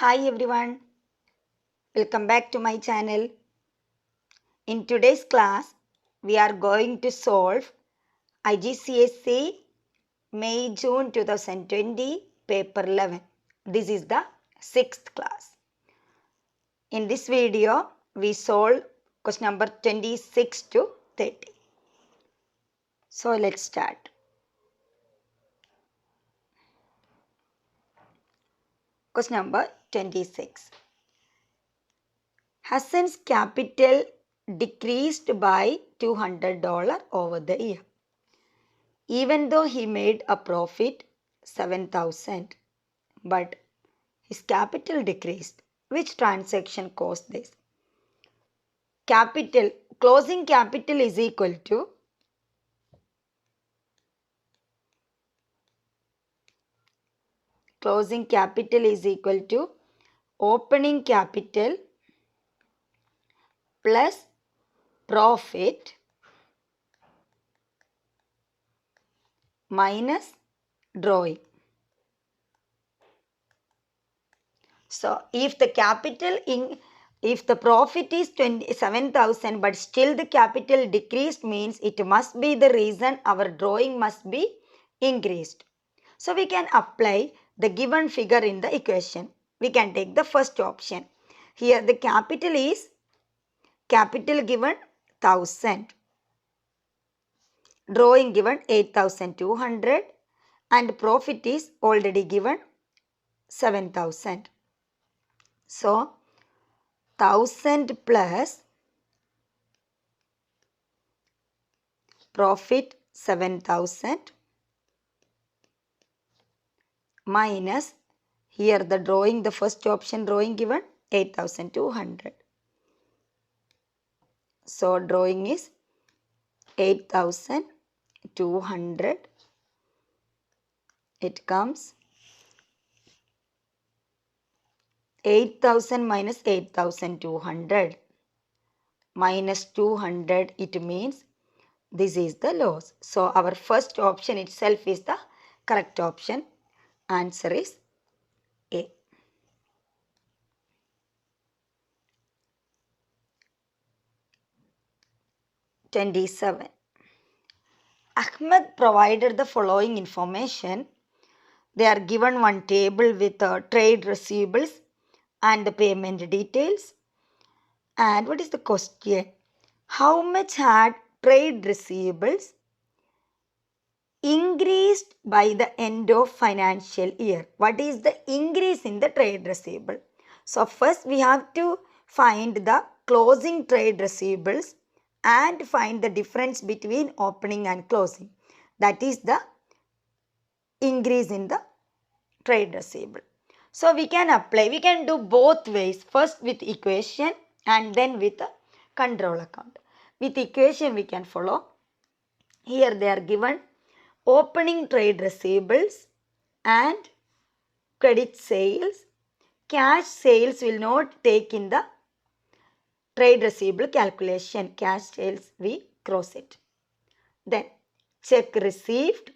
Hi everyone, welcome back to my channel. In today's class, we are going to solve IGCSE May-June 2020 paper 11. This is the 6th class. In this video, we solve question number 26 to 30. So let's start. Question number 26. Hassan's capital decreased by $200 over the year. Even though he made a profit 7,000, but his capital decreased. Which transaction caused this? Capital, closing capital is equal to opening capital plus profit minus drawing. So if the profit is 27,000 but still the capital decreased, means it must be the reason our drawing must be increased. So we can apply the given figure in the equation. We can take the first option. Here the capital given 1000, drawing given 8,200 and profit is already given 7,000. So 1000 plus profit 7,000 minus here the first option drawing given 8,200. So drawing is 8,200. It comes 8,000 minus 8,200 minus 200. It means this is the loss. So our first option itself is the correct option. Answer is A. (27) Ahmed provided the following information. They are given one table with trade receivables and the payment details. And what is the question? How much had trade receivables increased by the end of financial year? What is the increase in the trade receivable? So first we have to find the closing trade receivables and find the difference between opening and closing. That is the increase in the trade receivable. So we can do both ways. First with equation and then with a control account. With equation we can follow. Here they are given opening trade receivables and credit sales. Cash sales will not take in the trade receivable calculation. Cash sales we cross it. Then check received.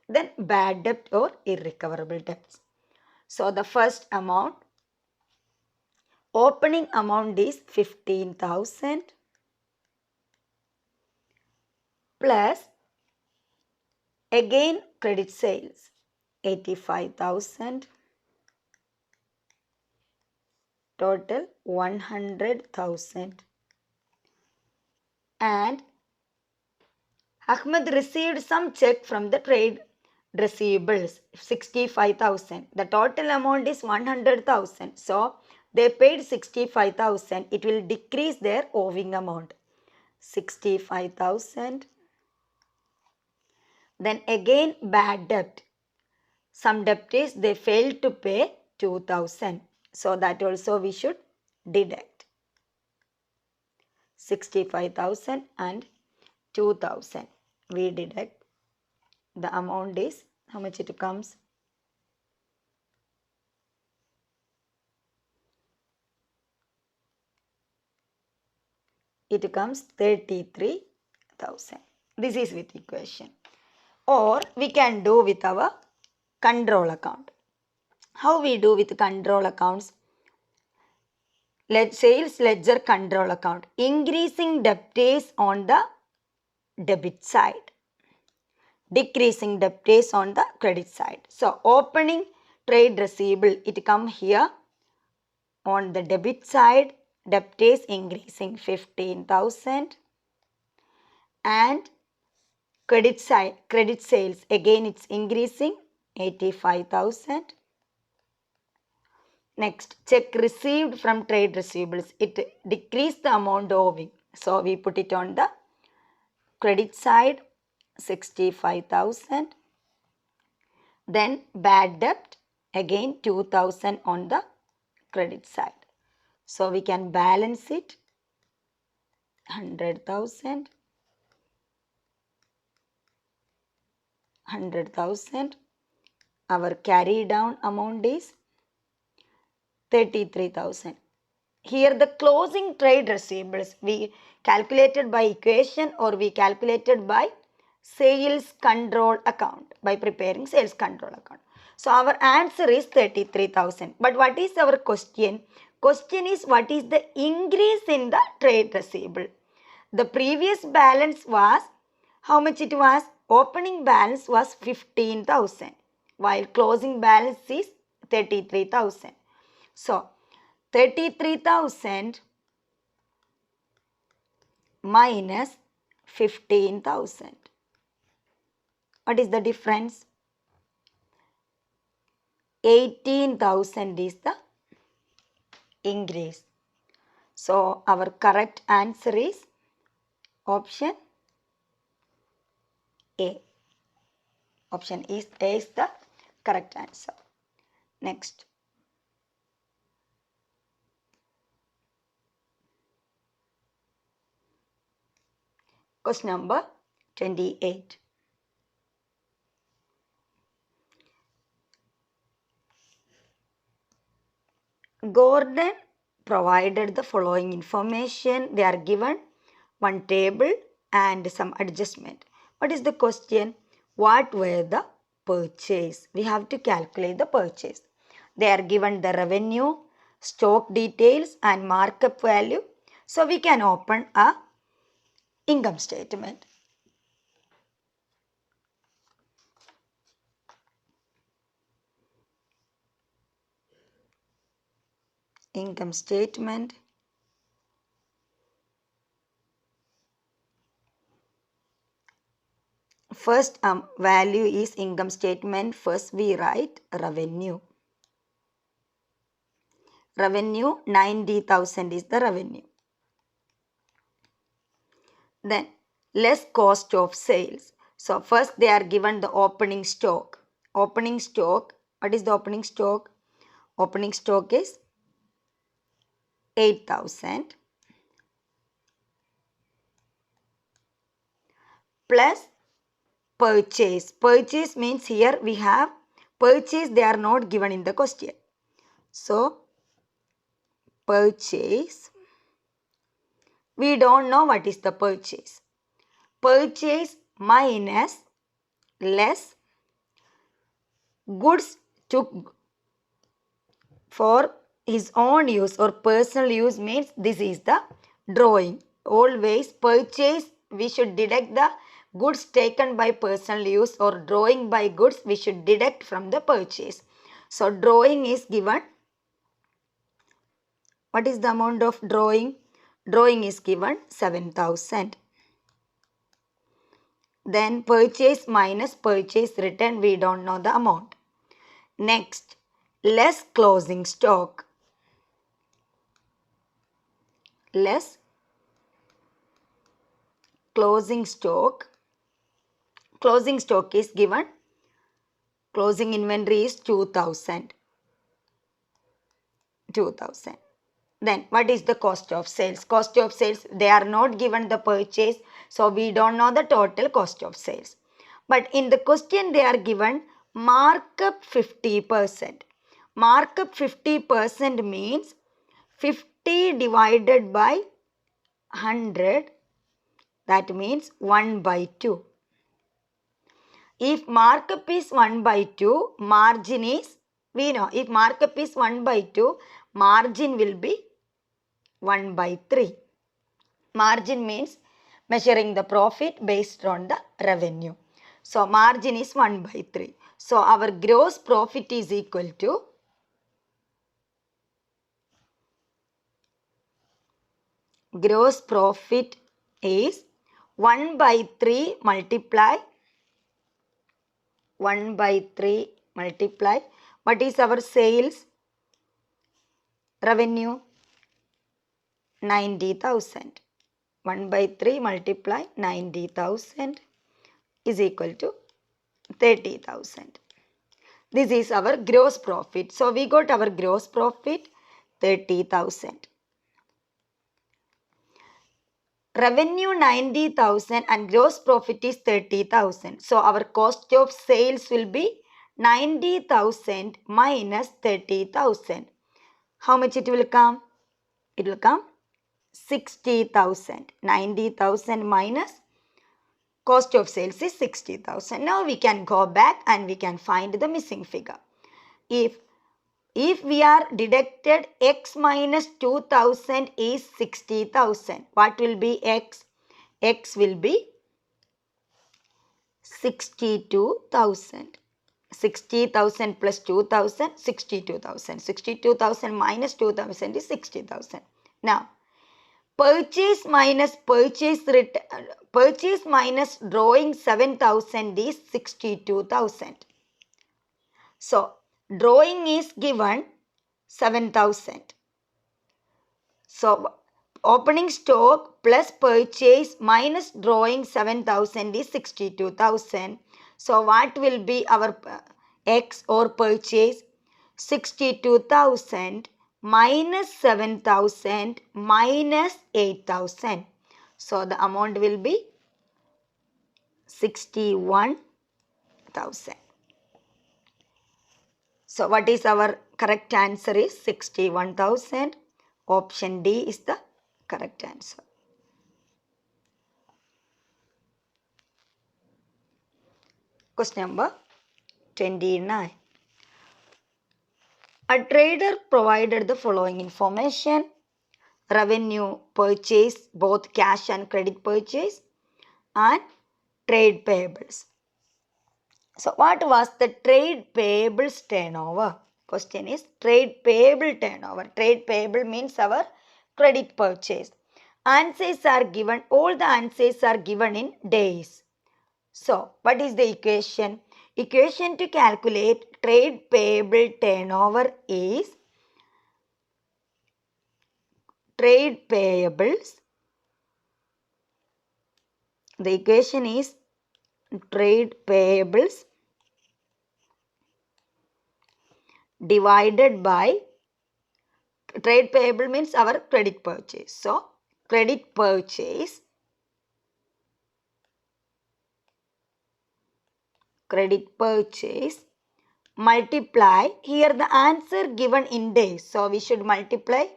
Then bad debt or irrecoverable debts. So the first amount, opening amount is 15,000 plus again credit sales 85,000, total 100,000. And Ahmed received some check from the trade receivables 65,000. The total amount is 100,000. So they paid 65,000. It will decrease their owing amount. 65,000. Then again bad debt. Some debt is they failed to pay 2,000. So that also we should deduct. 65,000 and 2,000. We deduct. The amount is how much it comes? It comes 33,000. This is with equation. Or we can do with our control account. How we do with control accounts? Sales ledger control account. Increasing debtors on the debit side. Decreasing debtors on the credit side. So opening trade receivable, it come here on the debit side. Debtors increasing 15,000 and credit sales again it's increasing 85,000. Next, check received from trade receivables, it decreased the amount owing, so we put it on the credit side 65,000. Then bad debt again 2,000 on the credit side, so we can balance it 100,000. 100,000. Our carry down amount is 33,000. Here the closing trade receivables we calculated by equation or we calculated by sales control account, by preparing sales control account. So our answer is 33,000. But what is our question? Question is what is the increase in the trade receivable? The previous balance was, how much it was? Opening balance was 15,000 while closing balance is 33,000. So 33,000 minus 15,000. What is the difference? 18,000 is the increase. So our correct answer is option A. Option A is the correct answer. Next. Question number 28. Gordon provided the following information. They are given one table and some adjustment. What is the question? What were the purchase? We have to calculate the purchase. They are given the revenue, stock details and markup value. So we can open a income statement. Income statement. First value is income statement. First we write revenue. Revenue 90,000 is the revenue. Then less cost of sales. So first they are given the opening stock. Opening stock. What is the opening stock? Opening stock is 8,000 plus purchase. Purchase means here we have purchase, they are not given in the question. So purchase, we don't know what is the purchase. Purchase minus less goods took for his own use or personal use means this is the drawing. Always purchase, we should deduct the goods taken by personal use, or drawing by goods we should deduct from the purchase. So drawing is given. What is the amount of drawing? Drawing is given 7,000. Then purchase minus purchase return, we don't know the amount. Next, less closing stock. Less closing stock. Closing stock is given. Closing inventory is 2,000. 2,000. Then what is the cost of sales? Cost of sales, they are not given the purchase, so we don't know the total cost of sales. But in the question they are given markup 50%. Markup 50% means 50 divided by 100, that means 1 by 2. If markup is 1 by 2, margin is We know if markup is 1 by 2, margin will be 1 by 3. Margin means measuring the profit based on the revenue. So margin is 1 by 3. So our gross profit is equal to gross profit is 1 by 3 multiply 1 by 3 multiply what is our sales revenue 90,000. 1 by 3 multiply 90,000 is equal to 30,000. This is our gross profit. So we got our gross profit 30,000. Revenue 90,000 and gross profit is 30,000. So our cost of sales will be 90,000 minus 30,000. How much it will come? It will come 60,000. 90,000 minus cost of sales is 60,000. Now we can go back and we can find the missing figure. If we are deducted x minus 2,000 is 60,000. What will be x? X will be 62,000. 60,000 plus 2,000, 62,000. 62,000 minus 2,000 is 60,000. Now, purchase minus drawing 7,000 is 62,000. So, drawing is given 7,000. So, opening stock plus purchase minus drawing 7,000 is 62,000. So, what will be our X or purchase? 62,000 minus 7,000 minus 8,000. So, the amount will be 61,000. So, what is our correct answer is 61,000. Option D is the correct answer. Question number 29. A trader provided the following information. Revenue purchase, both cash and credit purchase, and trade payables. So, what was the trade payables turnover? Question is trade payable turnover. Trade payable means our credit purchase. Answers are given, all the answers are given in days. So, what is the equation? Equation to calculate trade payable turnover is trade payables. The equation is trade payables divided by trade payable means our credit purchase. So, credit purchase multiply, here the answer given in days. So, we should multiply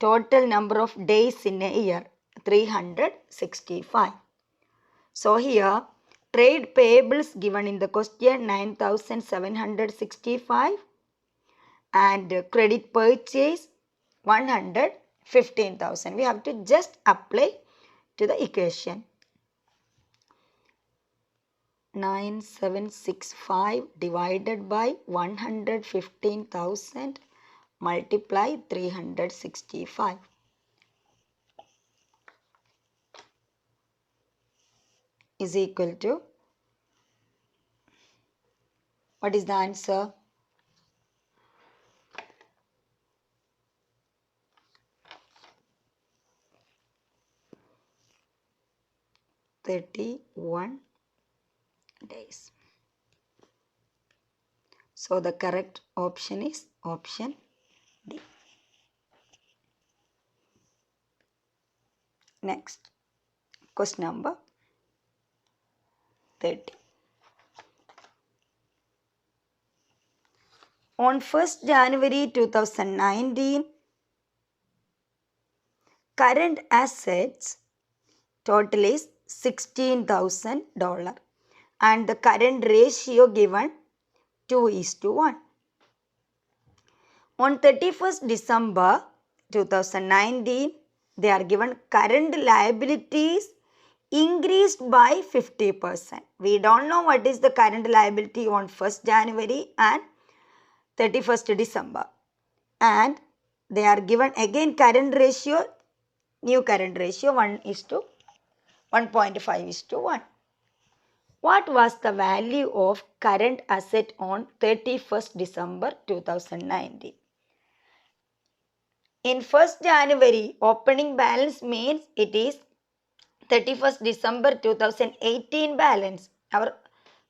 total number of days in a year, 365. So, here trade payables given in the question 9,765 and credit purchase 115,000. We have to just apply to the equation. 9,765 divided by 115,000 multiply 365. Is equal to, what is the answer? (31 days). So, the correct option is option D. Next, question number 30. On 1st January 2019, current assets total is $16,000 and the current ratio given 2:1. On 31st December 2019, they are given current liabilities increased by 50%. We don't know what is the current liability on 1st January and 31st December. And they are given again current ratio, new current ratio 1.5:1. What was the value of current asset on 31st December 2019? In 1st January, opening balance means it is 31st December 2018 balance, our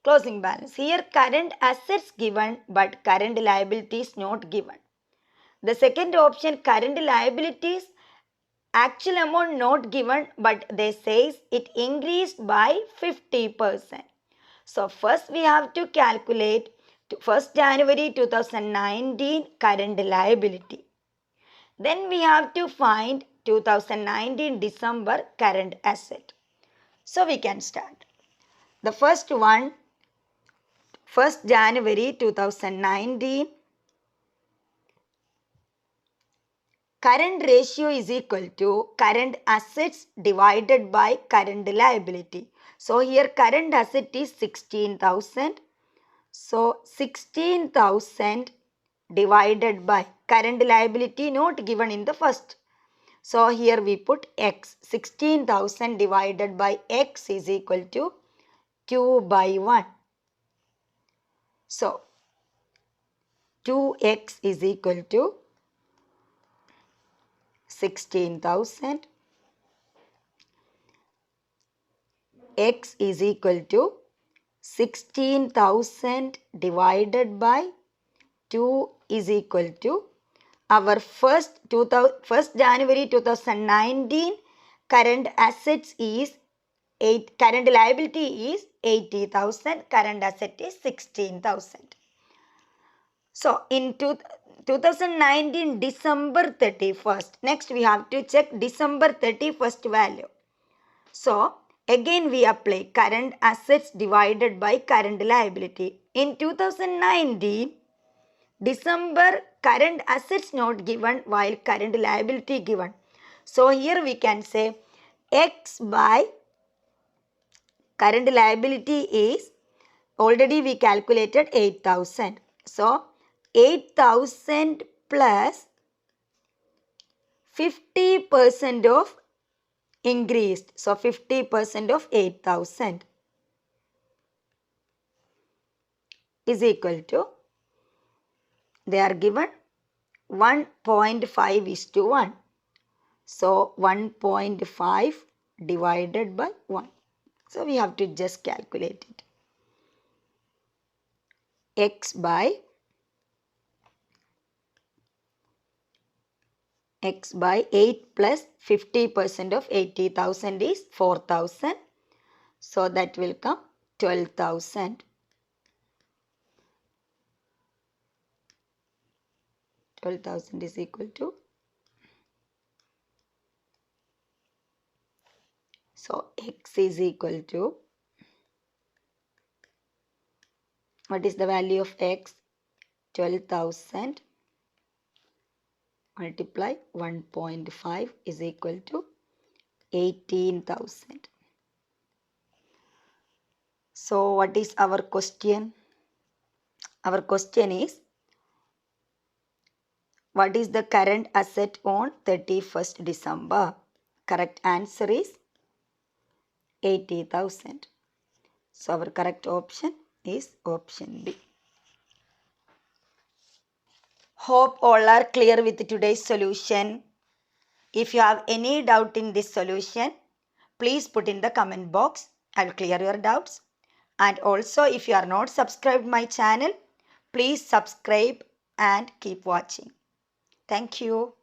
closing balance. Here current assets given but current liabilities not given. The second option, current liabilities, actual amount not given but they says it increased by 50%. So first we have to calculate 1st January 2019 current liability. Then we have to find 2019 December current asset. So we can start. The first one, 1st January 2019, current ratio is equal to current assets divided by current liability. So here current asset is 16,000. So 16,000 divided by current liability not given in the first. So here we put x. 16,000 divided by x is equal to 2/1. So 2x is equal to 16,000. X is equal to 16,000 divided by 2 is equal to our 1st January 2019 current assets is current liability is 80,000, current asset is 16,000. So in 2019 December 31st, next we have to check December 31st value. So again we apply current assets divided by current liability. In 2019 December current assets not given while current liability given. So here we can say x by current liability is already we calculated 8,000. So 8,000 plus 50% of increased. So 50% of 8,000 is equal to, they are given 1.5:1. So 1.5 divided by 1. So we have to just calculate it. X by 8 plus 50% of 80,000 is 4,000. So that will come 12,000. 12,000 is equal to, so x is equal to, what is the value of x? 12,000 multiply 1.5 is equal to 18,000. So what is our question? Our question is, what is the current asset on 31st December? Correct answer is 80,000. So our correct option is option B. Hope all are clear with today's solution. If you have any doubt in this solution, please put in the comment box. I will clear your doubts. And also if you are not subscribed my channel, please subscribe and keep watching. Thank you.